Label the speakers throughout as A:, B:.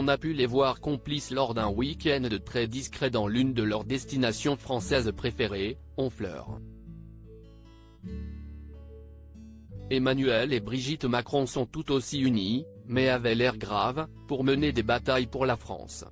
A: On a pu les voir complices lors d'un week-end très discret dans l'une de leurs destinations françaises préférées, Honfleur. Emmanuel et Brigitte Macron sont tout aussi unis, mais avaient l'air grave, pour mener des batailles pour la France.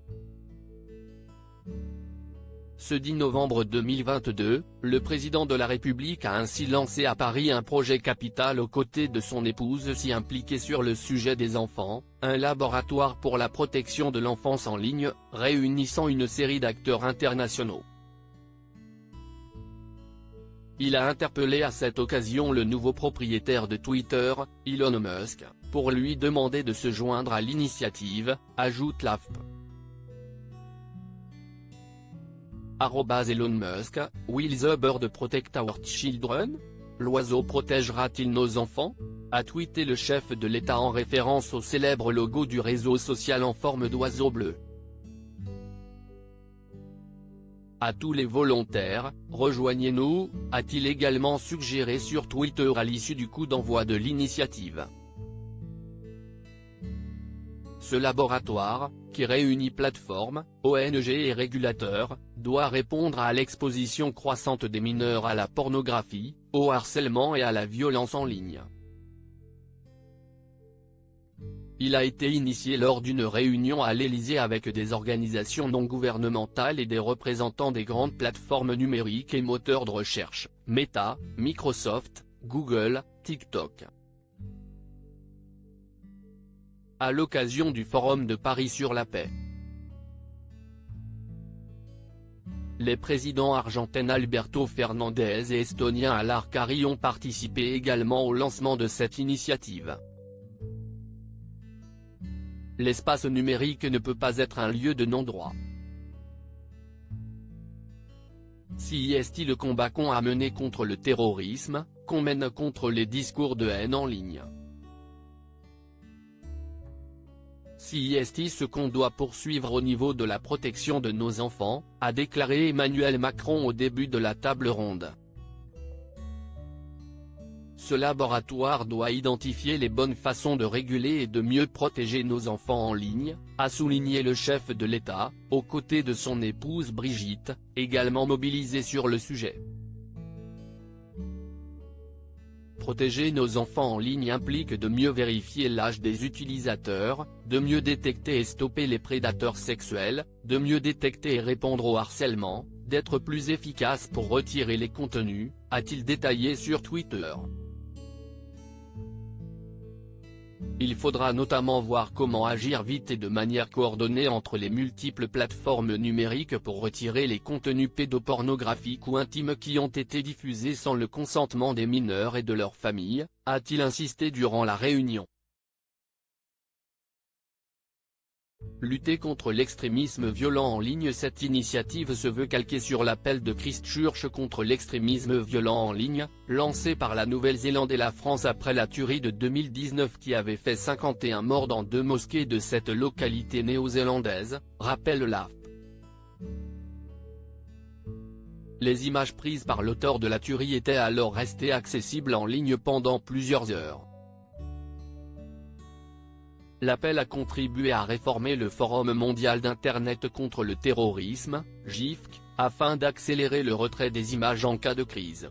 A: Ce 10 novembre 2022, le président de la République a ainsi lancé à Paris un projet capital aux côtés de son épouse si impliquée sur le sujet des enfants, un laboratoire pour la protection de l'enfance en ligne, réunissant une série d'acteurs internationaux. Il a interpellé à cette occasion le nouveau propriétaire de Twitter, Elon Musk, pour lui demander de se joindre à l'initiative, ajoute l'AFP. Elon Musk, will the bird protect our children? L'oiseau protégera-t-il nos enfants? A tweeté le chef de l'État en référence au célèbre logo du réseau social en forme d'oiseau bleu. À tous les volontaires, rejoignez-nous, a-t-il également suggéré sur Twitter à l'issue du coup d'envoi de l'initiative. Ce laboratoire, qui réunit plateformes, ONG et régulateurs, doit répondre à l'exposition croissante des mineurs à la pornographie, au harcèlement et à la violence en ligne. Il a été initié lors d'une réunion à l'Élysée avec des organisations non gouvernementales et des représentants des grandes plateformes numériques et moteurs de recherche, Meta, Microsoft, Google, TikTok. À l'occasion du Forum de Paris sur la paix. Les présidents argentins Alberto Fernandez et estonien Alar Kari ont participé également au lancement de cette initiative. L'espace numérique ne peut pas être un lieu de non-droit. Si est le combat qu'on a mené contre le terrorisme, qu'on mène contre les discours de haine en ligne. Si est ce qu'on doit poursuivre au niveau de la protection de nos enfants, a déclaré Emmanuel Macron au début de la table ronde. Ce laboratoire doit identifier les bonnes façons de réguler et de mieux protéger nos enfants en ligne, a souligné le chef de l'État, aux côtés de son épouse Brigitte, également mobilisée sur le sujet. Protéger nos enfants en ligne implique de mieux vérifier l'âge des utilisateurs, de mieux détecter et stopper les prédateurs sexuels, de mieux détecter et répondre au harcèlement, d'être plus efficace pour retirer les contenus, a-t-il détaillé sur Twitter. Il faudra notamment voir comment agir vite et de manière coordonnée entre les multiples plateformes numériques pour retirer les contenus pédopornographiques ou intimes qui ont été diffusés sans le consentement des mineurs et de leurs familles, a-t-il insisté durant la réunion. Lutter contre l'extrémisme violent en ligne. Cette initiative se veut calquée sur l'appel de Christchurch contre l'extrémisme violent en ligne, lancé par la Nouvelle-Zélande et la France après la tuerie de 2019 qui avait fait 51 morts dans 2 mosquées de cette localité néo-zélandaise, rappelle l'AFP. Les images prises par l'auteur de la tuerie étaient alors restées accessibles en ligne pendant plusieurs heures. L'appel a contribué à réformer le Forum mondial d'Internet contre le terrorisme, GIFC, afin d'accélérer le retrait des images en cas de crise.